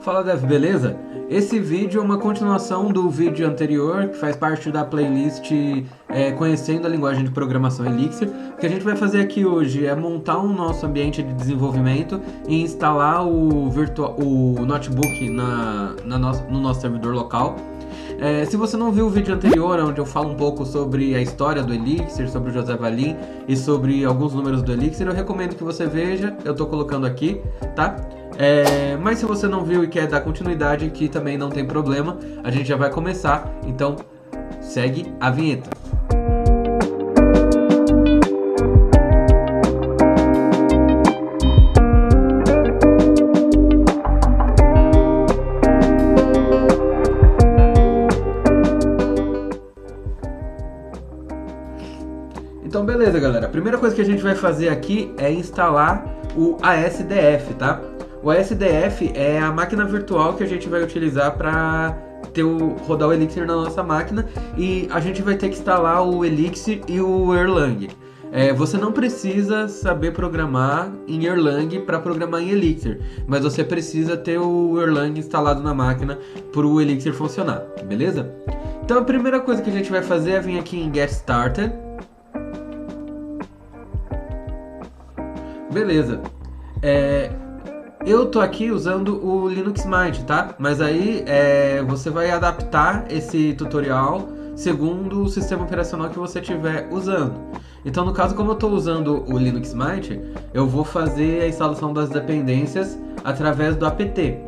Fala Dev, beleza? Esse vídeo é uma continuação do vídeo anterior, que faz parte da playlist Conhecendo a Linguagem de Programação Elixir. O que a gente vai fazer aqui hoje é montar um nosso ambiente de desenvolvimento e instalar o notebook no nosso servidor local. Se você não viu o vídeo anterior, onde eu falo um pouco sobre a história do Elixir, sobre o José Valim e sobre alguns números do Elixir, eu recomendo que você veja, eu estou colocando aqui, tá? Mas se você não viu e quer dar continuidade, que também não tem problema, a gente já vai começar, então segue a vinheta. Então beleza, galera, a primeira coisa que a gente vai fazer aqui é instalar o ASDF, tá? O ASDF é a máquina virtual que a gente vai utilizar para rodar o Elixir na nossa máquina, e a gente vai ter que instalar o Elixir e o Erlang. Você não precisa saber programar em Erlang para programar em Elixir, mas você precisa ter o Erlang instalado na máquina para o Elixir funcionar, beleza? Então a primeira coisa que a gente vai fazer é vir aqui em Get Started. Beleza. Eu tô aqui usando o Linux Mint, tá? Mas aí você vai adaptar esse tutorial segundo o sistema operacional que você estiver usando. Então, no caso, como eu estou usando o Linux Mint, eu vou fazer a instalação das dependências através do apt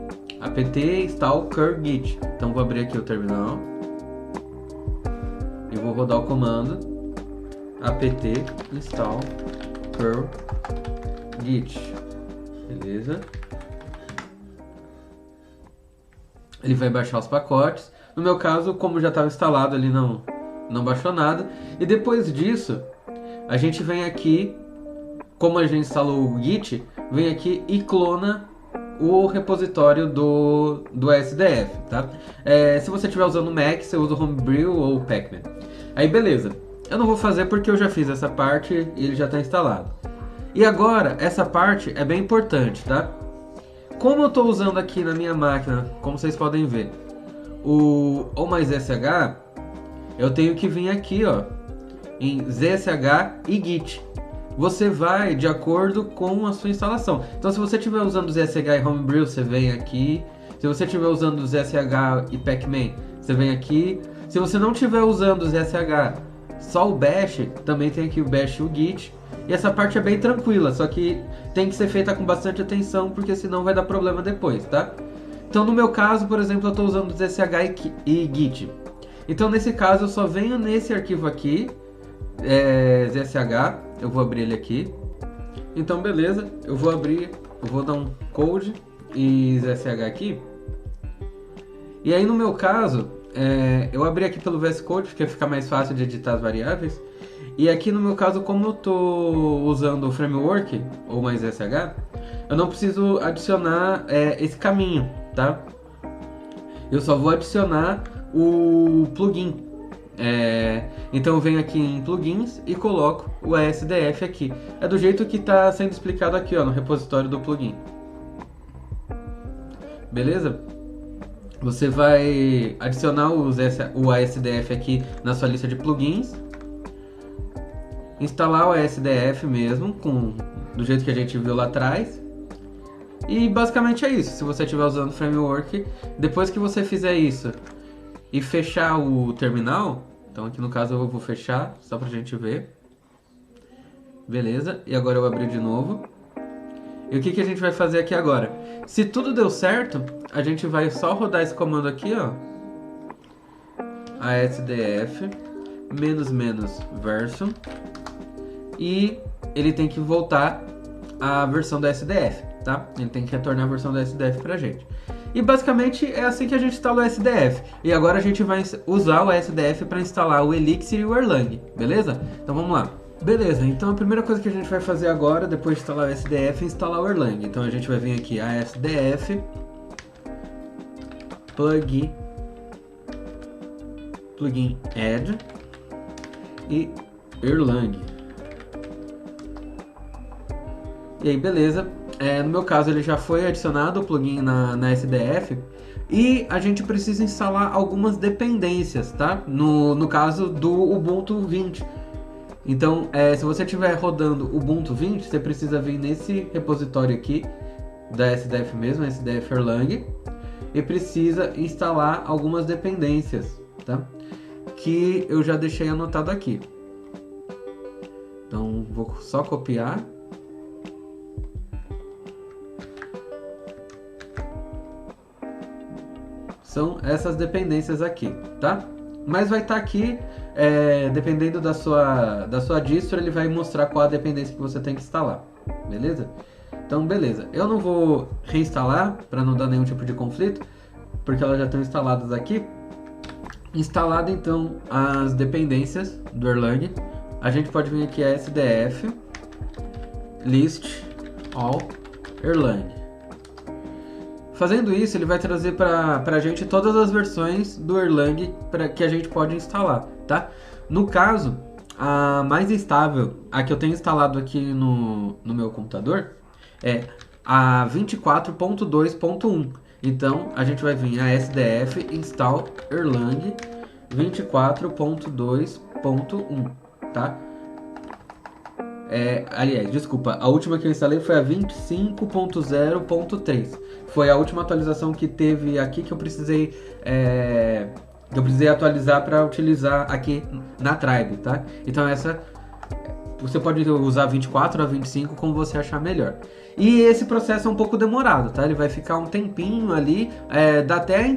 install curl git. Então, vou abrir aqui o terminal e vou rodar o comando apt install curl git. Beleza? Ele vai baixar os pacotes. No meu caso, como já estava instalado, ele não baixou nada. E depois disso, a gente vem aqui, como a gente instalou o Git, vem aqui e clona o repositório do ASDF, tá? Se você estiver usando o Mac, você usa o Homebrew ou o Pacman. Aí beleza. Eu não vou fazer porque eu já fiz essa parte e ele já está instalado. E agora, essa parte é bem importante, tá? Como eu estou usando aqui na minha máquina, como vocês podem ver, o O+SH, eu tenho que vir aqui, ó, em ZSH e Git. Você vai de acordo com a sua instalação. Então, se você estiver usando ZSH e Homebrew, você vem aqui. Se você estiver usando ZSH e Pacman, você vem aqui. Se você não estiver usando ZSH, só o Bash, também tem aqui o Bash e o Git. E essa parte é bem tranquila, só que tem que ser feita com bastante atenção, porque senão vai dar problema depois, tá? Então no meu caso, por exemplo, eu estou usando ZSH e Git. Então nesse caso eu só venho nesse arquivo aqui, ZSH, eu vou abrir ele aqui. Então beleza, eu vou dar um code e ZSH aqui. E aí no meu caso, eu abri aqui pelo VS Code, porque fica mais fácil de editar as variáveis. E aqui no meu caso, como eu estou usando o framework, ou mais SH, eu não preciso adicionar esse caminho, tá? Eu só vou adicionar o plugin. Então eu venho aqui em plugins e coloco o ASDF aqui. É do jeito que está sendo explicado aqui, ó, no repositório do plugin. Beleza? Você vai adicionar o ASDF aqui na sua lista de plugins. Instalar o ASDF mesmo, do jeito que a gente viu lá atrás. E basicamente é isso. Se você estiver usando o framework, depois que você fizer isso e fechar o terminal, então aqui no caso eu vou fechar, só pra gente ver. Beleza, e agora eu vou abrir de novo. E o que a gente vai fazer aqui agora? Se tudo deu certo, a gente vai só rodar esse comando aqui, ó. ASDF --version. E ele tem que voltar à versão do SDF, tá? Ele tem que retornar a versão do SDF pra gente. E basicamente é assim que a gente instala o SDF. E agora a gente vai usar o SDF para instalar o Elixir e o Erlang, beleza? Então vamos lá. Beleza, então a primeira coisa que a gente vai fazer agora, depois de instalar o SDF, é instalar o Erlang. Então a gente vai vir aqui, ASDF, plugin add e Erlang. E aí beleza, no meu caso ele já foi adicionado o plugin na SDF e a gente precisa instalar algumas dependências, tá? No caso do Ubuntu 20. Então, se você estiver rodando Ubuntu 20, você precisa vir nesse repositório aqui da SDF mesmo, SDF Erlang, e precisa instalar algumas dependências, tá? Que eu já deixei anotado aqui. Então, vou só copiar. São essas dependências aqui, tá? Mas vai estar aqui, dependendo da sua distro, ele vai mostrar qual a dependência que você tem que instalar, beleza? Então, beleza. Eu não vou reinstalar para não dar nenhum tipo de conflito, porque elas já estão instaladas aqui. Instalado então as dependências do Erlang, a gente pode vir aqui a SDF list all Erlang. Fazendo isso, ele vai trazer para a gente todas as versões do Erlang que a gente pode instalar, tá? No caso, a mais estável, a que eu tenho instalado aqui no meu computador, é a 24.2.1. Então, a gente vai vir a SDF install Erlang 24.2.1, tá? Aliás, desculpa, a última que eu instalei foi a 25.0.3. Foi a última atualização que teve aqui que eu precisei atualizar para utilizar aqui na Tribe, tá? Então essa você pode usar 24 a 25 como você achar melhor. E esse processo é um pouco demorado, tá? Ele vai ficar um tempinho ali, dá até a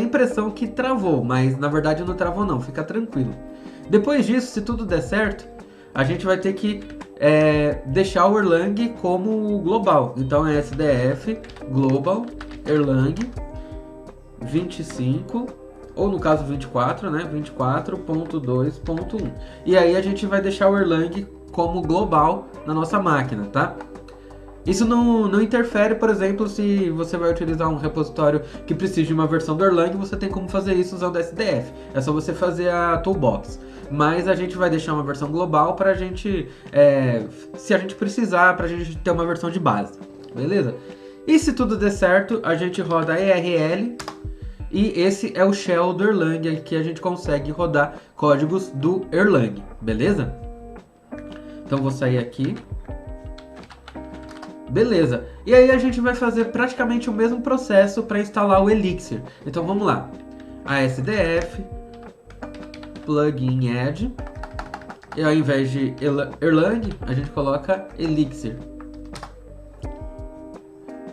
impressão que travou, mas na verdade não travou não, fica tranquilo. Depois disso, se tudo der certo, a gente vai ter que deixar o Erlang como global. Então é SDF global Erlang 25, ou no caso 24, né? 24.2.1. E aí a gente vai deixar o Erlang como global na nossa máquina, tá? Isso não interfere, por exemplo, se você vai utilizar um repositório que precisa de uma versão do Erlang, você tem como fazer isso usando SDF. É só você fazer a toolbox. Mas a gente vai deixar uma versão global para a gente, se a gente precisar, para a gente ter uma versão de base, beleza? E se tudo der certo, a gente roda ERL e esse é o shell do Erlang que a gente consegue rodar códigos do Erlang, beleza? Então vou sair aqui. Beleza, e aí a gente vai fazer praticamente o mesmo processo para instalar o Elixir. Então vamos lá, ASDF plugin add, e ao invés de Erlang, a gente coloca Elixir.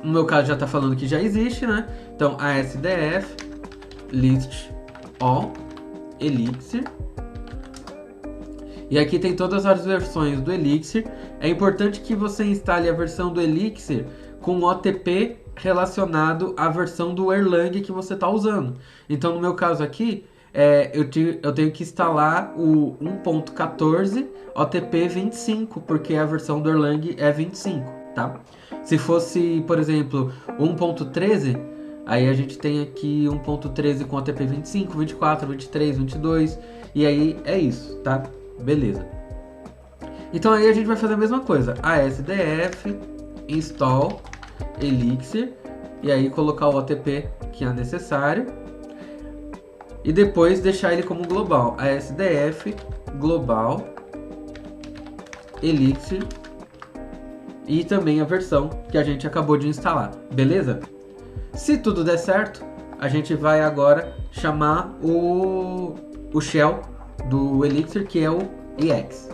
No meu caso já está falando que já existe, né? Então ASDF list all Elixir. E aqui tem todas as versões do Elixir. É importante que você instale a versão do Elixir com o OTP relacionado à versão do Erlang que você está usando. Então, no meu caso aqui, eu tenho que instalar o 1.14 OTP 25, porque a versão do Erlang é 25, tá? Se fosse, por exemplo, 1.13, aí a gente tem aqui 1.13 com OTP 25, 24, 23, 22, e aí é isso, tá? Beleza. Então aí a gente vai fazer a mesma coisa, ASDF install Elixir, e aí colocar o OTP que é necessário, e depois deixar ele como global, ASDF global Elixir, e também a versão que a gente acabou de instalar, beleza? Se tudo der certo, a gente vai agora chamar o shell do Elixir, que é o EX.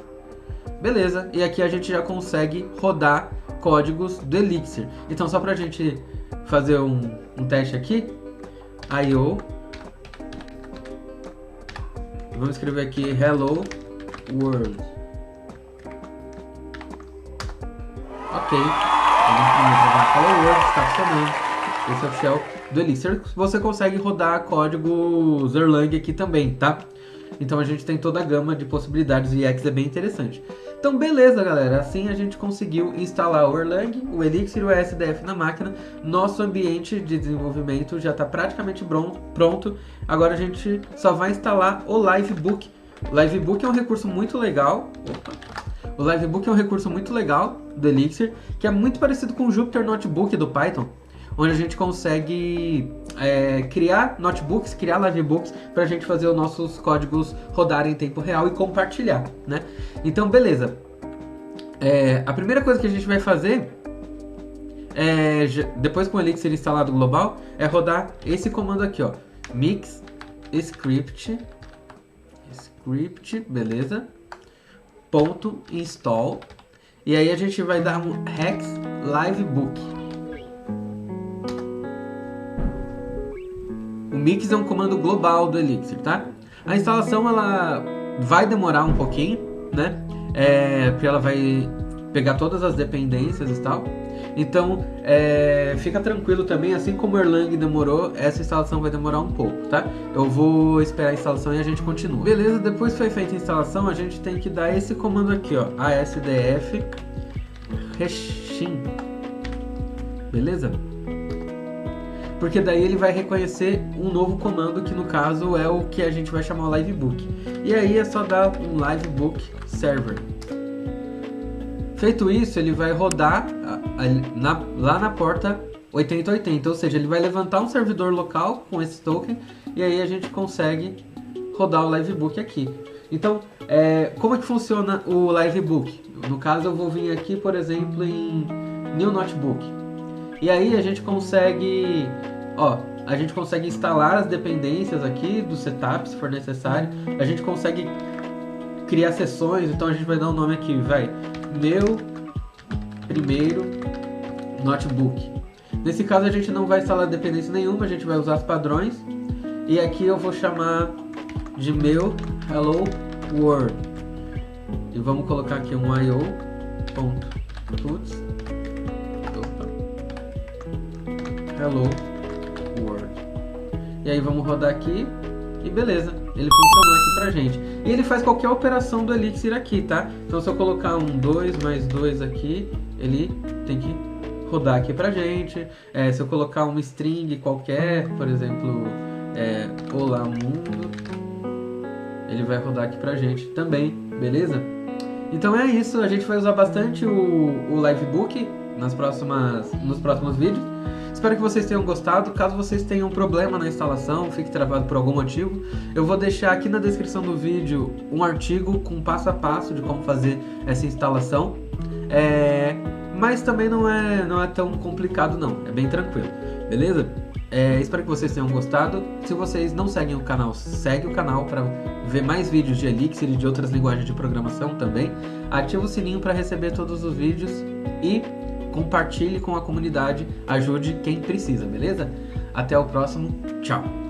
Beleza, e aqui a gente já consegue rodar códigos do Elixir. Então só pra gente fazer um teste aqui, IO, vamos escrever aqui hello world. Ok, hello world está funcionando. Esse é o shell do Elixir. Você consegue rodar códigos Erlang aqui também, tá? Então a gente tem toda a gama de possibilidades e EX é bem interessante. Então beleza, galera, assim a gente conseguiu instalar o Erlang, o Elixir e o SDF na máquina. Nosso ambiente de desenvolvimento já está praticamente pronto. Agora a gente só vai instalar o Livebook. O Livebook é um recurso muito legal. O Livebook é um recurso muito legal do Elixir, que é muito parecido com o Jupyter Notebook do Python, onde a gente consegue criar notebooks, criar livebooks para a gente fazer os nossos códigos rodarem em tempo real e compartilhar, né? Então, beleza. A primeira coisa que a gente vai fazer, depois com o Elixir instalado global, é rodar esse comando aqui, ó, mix script, beleza, ponto install, e aí a gente vai dar um hex livebook. O mix é um comando global do Elixir, tá? A instalação ela vai demorar um pouquinho, né? Porque ela vai pegar todas as dependências e tal. Então, fica tranquilo também, assim como o Erlang demorou, essa instalação vai demorar um pouco, tá? Eu vou esperar a instalação e a gente continua. Beleza, depois que foi feita a instalação, a gente tem que dar esse comando aqui, ó, asdf reshin, beleza? Porque daí ele vai reconhecer um novo comando, que no caso é o que a gente vai chamar o livebook. E aí é só dar um livebook server. Feito isso, ele vai rodar lá na porta 8080, ou seja, ele vai levantar um servidor local com esse token, e aí a gente consegue rodar o livebook aqui. Então, como é que funciona o livebook? No caso, eu vou vir aqui, por exemplo, em New Notebook. E aí a gente consegue, instalar as dependências aqui do setup, se for necessário. A gente consegue criar sessões, então a gente vai dar um nome aqui, meu primeiro notebook. Nesse caso a gente não vai instalar dependência nenhuma, a gente vai usar os padrões. E aqui eu vou chamar de meu hello world. E vamos colocar aqui um io.puts hello world. E aí vamos rodar aqui e beleza, ele funcionou aqui pra gente. E ele faz qualquer operação do Elixir aqui, tá? Então se eu colocar um 2 mais 2 aqui, ele tem que rodar aqui pra gente. Se eu colocar uma string qualquer, por exemplo, olá mundo, ele vai rodar aqui pra gente também, beleza? Então é isso, a gente vai usar bastante o livebook nos próximos vídeos. Espero que vocês tenham gostado. Caso vocês tenham problema na instalação, fique travado por algum motivo, eu vou deixar aqui na descrição do vídeo um artigo com passo a passo de como fazer essa instalação. Mas também não é tão complicado não, é bem tranquilo, beleza? Espero que vocês tenham gostado. Se vocês não seguem o canal, segue o canal para ver mais vídeos de Elixir e de outras linguagens de programação também. Ativa o sininho para receber todos os vídeos e compartilhe com a comunidade, ajude quem precisa, beleza? Até o próximo, tchau!